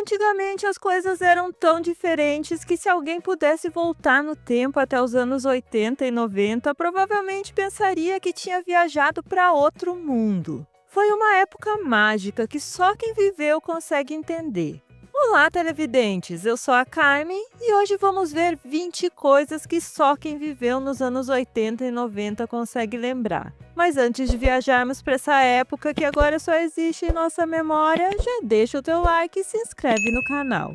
Antigamente as coisas eram tão diferentes que se alguém pudesse voltar no tempo até os anos 80 e 90, provavelmente pensaria que tinha viajado para outro mundo. Foi uma época mágica que só quem viveu consegue entender. Olá, televidentes! Eu sou a Carmen e hoje vamos ver 20 coisas que só quem viveu nos anos 80 e 90 consegue lembrar. Mas antes de viajarmos para essa época que agora só existe em nossa memória, já deixa o teu like e se inscreve no canal.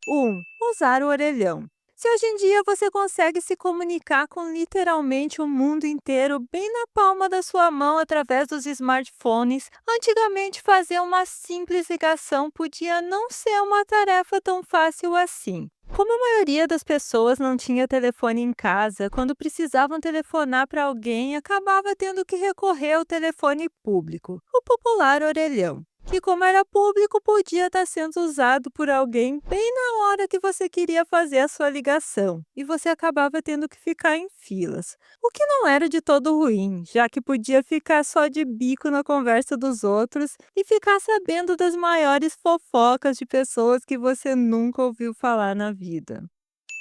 1. Usar o orelhão. Se hoje em dia você consegue se comunicar com literalmente o mundo inteiro bem na palma da sua mão através dos smartphones, antigamente fazer uma simples ligação podia não ser uma tarefa tão fácil assim. Como a maioria das pessoas não tinha telefone em casa, quando precisavam telefonar para alguém, acabava tendo que recorrer ao telefone público, o popular orelhão, que, como era público, podia estar sendo usado por alguém bem na hora que você queria fazer a sua ligação, e você acabava tendo que ficar em filas. O que não era de todo ruim, já que podia ficar só de bico na conversa dos outros e ficar sabendo das maiores fofocas de pessoas que você nunca ouviu falar na vida.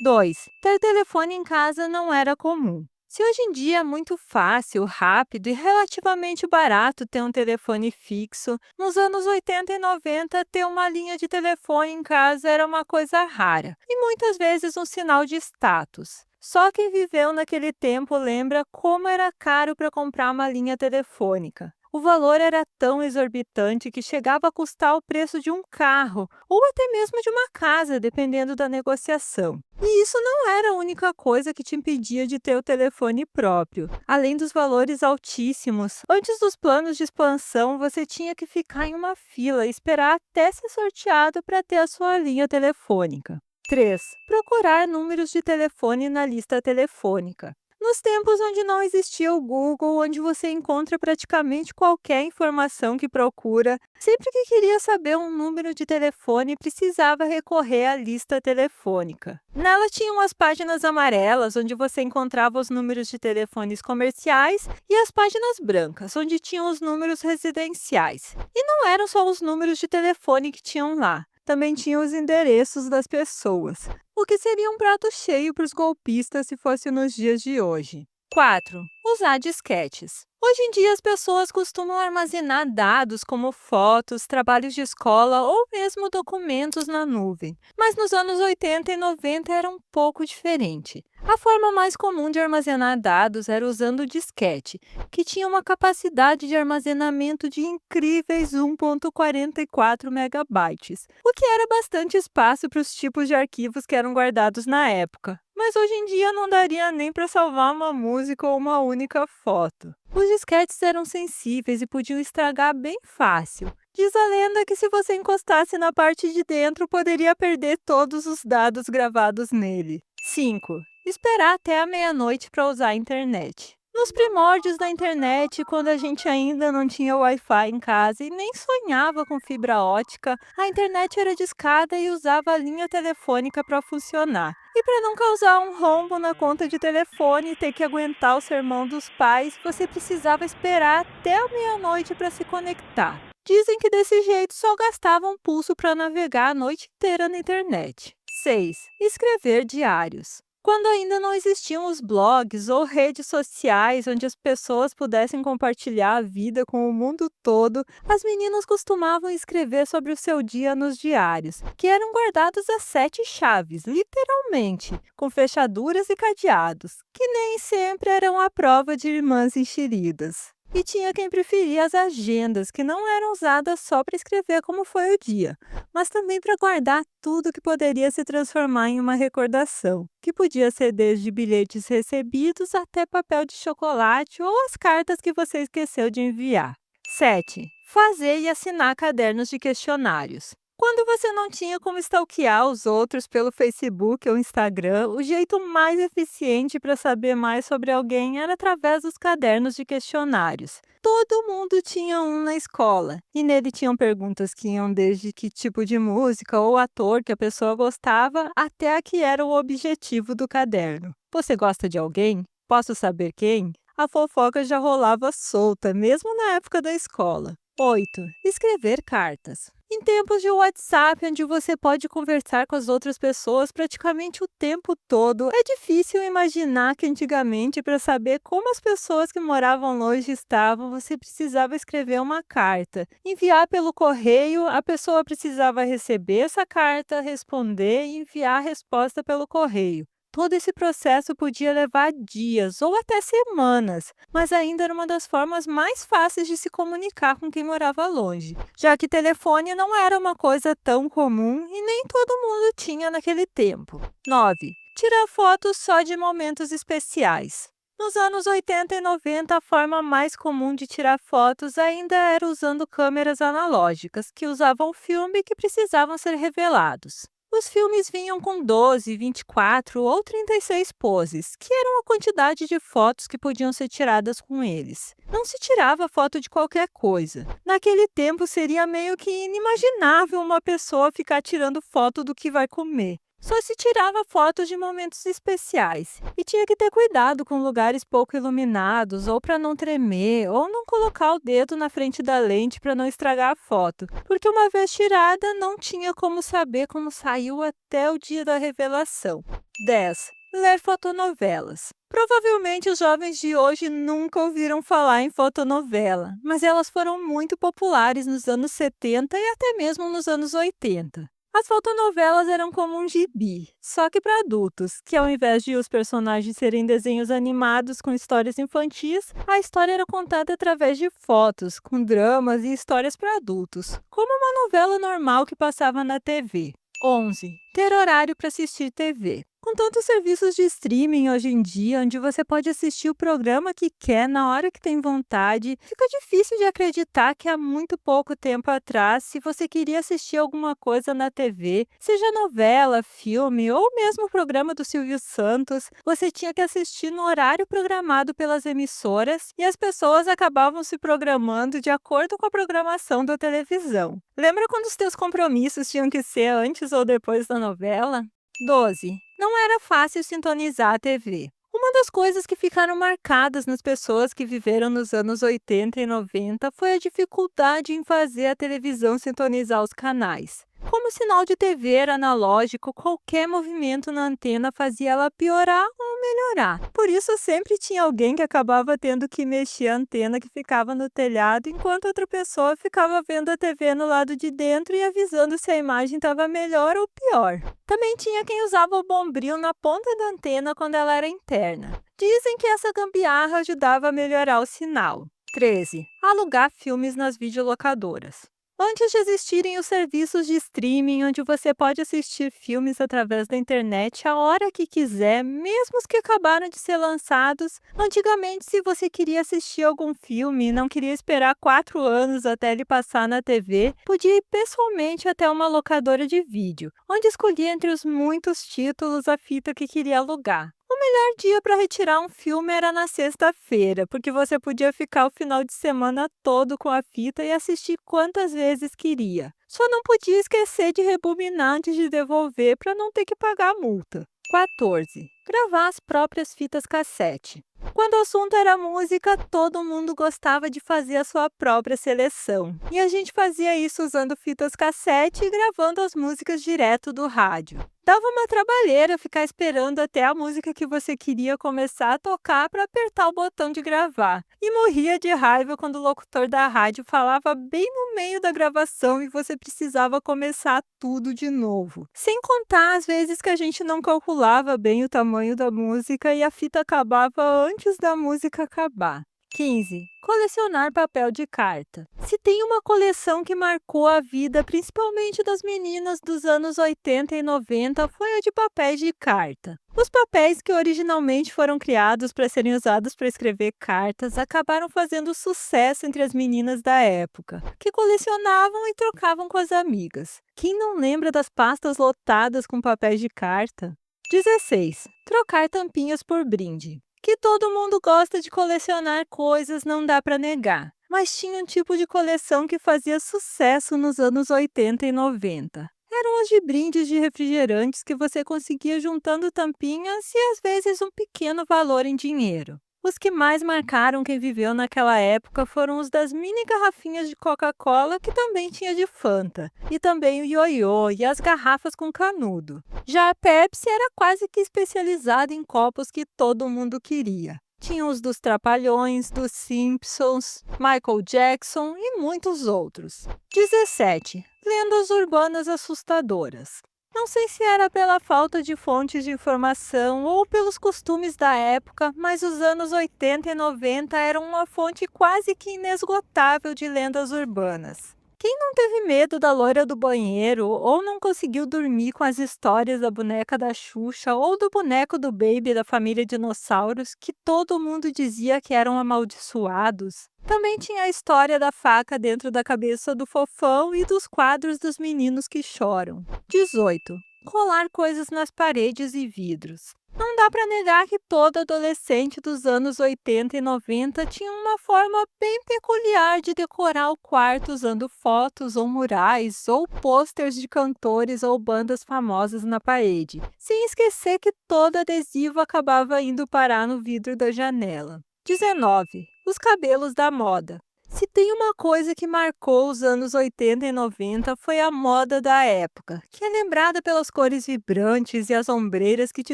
2. Ter telefone em casa não era comum. Se hoje em dia é muito fácil, rápido e relativamente barato ter um telefone fixo, nos anos 80 e 90 ter uma linha de telefone em casa era uma coisa rara e muitas vezes um sinal de status. Só quem viveu naquele tempo lembra como era caro para comprar uma linha telefônica. O valor era tão exorbitante que chegava a custar o preço de um carro ou até mesmo de uma casa, dependendo da negociação. E isso não era a única coisa que te impedia de ter o telefone próprio. Além dos valores altíssimos, antes dos planos de expansão, você tinha que ficar em uma fila e esperar até ser sorteado para ter a sua linha telefônica. 3. Procurar números de telefone na lista telefônica. Nos tempos onde não existia o Google, onde você encontra praticamente qualquer informação que procura, sempre que queria saber um número de telefone, precisava recorrer à lista telefônica. Nela tinham as páginas amarelas, onde você encontrava os números de telefones comerciais, e as páginas brancas, onde tinham os números residenciais. E não eram só os números de telefone que tinham lá. Também tinha os endereços das pessoas, o que seria um prato cheio para os golpistas se fosse nos dias de hoje. 4. Usar disquetes. Hoje em dia as pessoas costumam armazenar dados como fotos, trabalhos de escola ou mesmo documentos na nuvem. Mas nos anos 80 e 90 era um pouco diferente. A forma mais comum de armazenar dados era usando o disquete, que tinha uma capacidade de armazenamento de incríveis 1,44 megabytes, o que era bastante espaço para os tipos de arquivos que eram guardados na época. Mas hoje em dia não daria nem para salvar uma música ou uma única foto. Os disquetes eram sensíveis e podiam estragar bem fácil. Diz a lenda que se você encostasse na parte de dentro, poderia perder todos os dados gravados nele. 5. Esperar até a meia-noite para usar a internet. Nos primórdios da internet, quando a gente ainda não tinha Wi-Fi em casa e nem sonhava com fibra ótica, a internet era discada e usava a linha telefônica para funcionar. E para não causar um rombo na conta de telefone e ter que aguentar o sermão dos pais, você precisava esperar até a meia-noite para se conectar. Dizem que desse jeito só gastava um pulso para navegar a noite inteira na internet. 6. Escrever diários. Quando ainda não existiam os blogs ou redes sociais onde as pessoas pudessem compartilhar a vida com o mundo todo, as meninas costumavam escrever sobre o seu dia nos diários, que eram guardados a 7 chaves, literalmente, com fechaduras e cadeados, que nem sempre eram a prova de irmãs enxeridas. E tinha quem preferia as agendas, que não eram usadas só para escrever como foi o dia, mas também para guardar tudo que poderia se transformar em uma recordação, que podia ser desde bilhetes recebidos até papel de chocolate ou as cartas que você esqueceu de enviar. 7. Fazer e assinar cadernos de questionários. Quando você não tinha como stalkear os outros pelo Facebook ou Instagram, o jeito mais eficiente para saber mais sobre alguém era através dos cadernos de questionários. Todo mundo tinha um na escola, e nele tinham perguntas que iam desde que tipo de música ou ator que a pessoa gostava, até a que era o objetivo do caderno. Você gosta de alguém? Posso saber quem? A fofoca já rolava solta, mesmo na época da escola. 8. Escrever cartas. Em tempos de WhatsApp, onde você pode conversar com as outras pessoas praticamente o tempo todo, é difícil imaginar que antigamente, para saber como as pessoas que moravam longe estavam, você precisava escrever uma carta. Enviar pelo correio, a pessoa precisava receber essa carta, responder e enviar a resposta pelo correio. Todo esse processo podia levar dias ou até semanas, mas ainda era uma das formas mais fáceis de se comunicar com quem morava longe, já que telefone não era uma coisa tão comum e nem todo mundo tinha naquele tempo. 9. Tirar fotos só de momentos especiais. Nos anos 80 e 90, a forma mais comum de tirar fotos ainda era usando câmeras analógicas, que usavam filme e que precisavam ser revelados. Os filmes vinham com 12, 24 ou 36 poses, que eram a quantidade de fotos que podiam ser tiradas com eles. Não se tirava foto de qualquer coisa. Naquele tempo seria meio que inimaginável uma pessoa ficar tirando foto do que vai comer. Só se tirava fotos de momentos especiais e tinha que ter cuidado com lugares pouco iluminados ou para não tremer ou não colocar o dedo na frente da lente para não estragar a foto, porque uma vez tirada não tinha como saber como saiu até o dia da revelação. 10. Ler fotonovelas. Provavelmente os jovens de hoje nunca ouviram falar em fotonovela, mas elas foram muito populares nos anos 70 e até mesmo nos anos 80. As fotonovelas eram como um gibi, só que para adultos, que ao invés de os personagens serem desenhos animados com histórias infantis, a história era contada através de fotos, com dramas e histórias para adultos, como uma novela normal que passava na TV. 11. Ter horário para assistir TV. Com tantos serviços de streaming hoje em dia, onde você pode assistir o programa que quer na hora que tem vontade, fica difícil de acreditar que há muito pouco tempo atrás, se você queria assistir alguma coisa na TV, seja novela, filme ou mesmo o programa do Silvio Santos, você tinha que assistir no horário programado pelas emissoras e as pessoas acabavam se programando de acordo com a programação da televisão. Lembra quando os teus compromissos tinham que ser antes ou depois da novela? 12. Não era fácil sintonizar a TV. Uma das coisas que ficaram marcadas nas pessoas que viveram nos anos 80 e 90 foi a dificuldade em fazer a televisão sintonizar os canais. Como o sinal de TV era analógico, qualquer movimento na antena fazia ela piorar ou melhorar. Por isso, sempre tinha alguém que acabava tendo que mexer a antena que ficava no telhado, enquanto outra pessoa ficava vendo a TV no lado de dentro e avisando se a imagem estava melhor ou pior. Também tinha quem usava o bombril na ponta da antena quando ela era interna. Dizem que essa gambiarra ajudava a melhorar o sinal. 13. Alugar filmes nas videolocadoras. Antes de existirem os serviços de streaming, onde você pode assistir filmes através da internet a hora que quiser, mesmo os que acabaram de ser lançados, antigamente, se você queria assistir algum filme e não queria esperar 4 anos até ele passar na TV, podia ir pessoalmente até uma locadora de vídeo, onde escolhia entre os muitos títulos a fita que queria alugar. O melhor dia para retirar um filme era na sexta-feira, porque você podia ficar o final de semana todo com a fita e assistir quantas vezes queria. Só não podia esquecer de rebobinar antes de devolver para não ter que pagar a multa. 14. Gravar as próprias fitas cassete. Quando o assunto era música, todo mundo gostava de fazer a sua própria seleção. E a gente fazia isso usando fitas cassete e gravando as músicas direto do rádio. Dava uma trabalheira ficar esperando até a música que você queria começar a tocar para apertar o botão de gravar. E morria de raiva quando o locutor da rádio falava bem no meio da gravação e você precisava começar tudo de novo. Sem contar as vezes que a gente não calculava bem o tamanho da música e a fita acabava antes da música acabar. 15. Colecionar papel de carta. Se tem uma coleção que marcou a vida, principalmente das meninas dos anos 80 e 90, foi a de papéis de carta. Os papéis que originalmente foram criados para serem usados para escrever cartas acabaram fazendo sucesso entre as meninas da época, que colecionavam e trocavam com as amigas. Quem não lembra das pastas lotadas com papéis de carta? 16. Trocar tampinhas por brinde. Que todo mundo gosta de colecionar coisas, não dá para negar. Mas tinha um tipo de coleção que fazia sucesso nos anos 80 e 90. Eram os de brindes de refrigerantes que você conseguia juntando tampinhas e às vezes um pequeno valor em dinheiro. Os que mais marcaram quem viveu naquela época foram os das mini garrafinhas de Coca-Cola, que também tinha de Fanta, e também o ioiô e as garrafas com canudo. Já a Pepsi era quase que especializada em copos que todo mundo queria. Tinha os dos Trapalhões, dos Simpsons, Michael Jackson e muitos outros. 17. Lendas urbanas assustadoras. Não sei se era pela falta de fontes de informação ou pelos costumes da época, mas os anos 80 e 90 eram uma fonte quase que inesgotável de lendas urbanas. Quem não teve medo da loira do banheiro ou não conseguiu dormir com as histórias da boneca da Xuxa ou do boneco do Baby da família Dinossauros, que todo mundo dizia que eram amaldiçoados? Também tinha a história da faca dentro da cabeça do Fofão e dos quadros dos meninos que choram. 18. Colar coisas nas paredes e vidros. Não dá para negar que todo adolescente dos anos 80 e 90 tinha uma forma bem peculiar de decorar o quarto usando fotos ou murais ou pôsteres de cantores ou bandas famosas na parede, sem esquecer que todo adesivo acabava indo parar no vidro da janela. 19. Os cabelos da moda. Se tem uma coisa que marcou os anos 80 e 90 foi a moda da época, que é lembrada pelas cores vibrantes e as ombreiras que te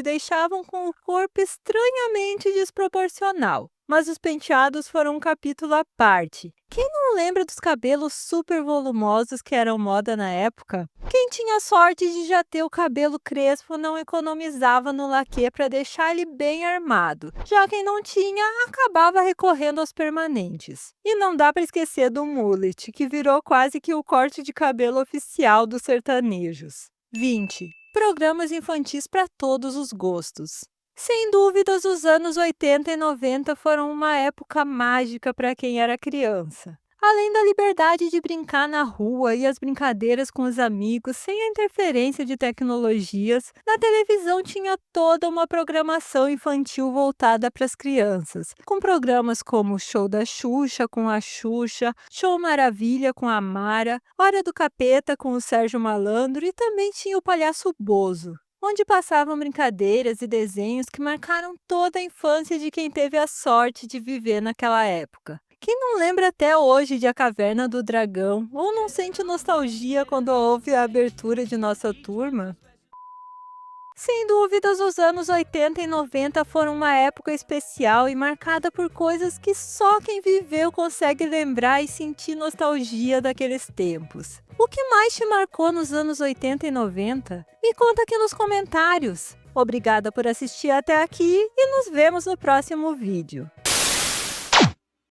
deixavam com o corpo estranhamente desproporcional. Mas os penteados foram um capítulo à parte. Quem não lembra dos cabelos super volumosos que eram moda na época? Quem tinha sorte de já ter o cabelo crespo não economizava no laque para deixar ele bem armado. Já quem não tinha, acabava recorrendo aos permanentes. E não dá para esquecer do mullet, que virou quase que o corte de cabelo oficial dos sertanejos. 20. Programas infantis para todos os gostos. Sem dúvidas, os anos 80 e 90 foram uma época mágica para quem era criança. Além da liberdade de brincar na rua e as brincadeiras com os amigos sem a interferência de tecnologias, na televisão tinha toda uma programação infantil voltada para as crianças, com programas como o Show da Xuxa com a Xuxa, Show Maravilha com a Mara, Hora do Capeta com o Sérgio Malandro e também tinha o Palhaço Bozo, onde passavam brincadeiras e desenhos que marcaram toda a infância de quem teve a sorte de viver naquela época. Quem não lembra até hoje de A Caverna do Dragão ou não sente nostalgia quando ouve a abertura de Nossa Turma? Sem dúvidas, os anos 80 e 90 foram uma época especial e marcada por coisas que só quem viveu consegue lembrar e sentir nostalgia daqueles tempos. O que mais te marcou nos anos 80 e 90? Me conta aqui nos comentários. Obrigada por assistir até aqui e nos vemos no próximo vídeo.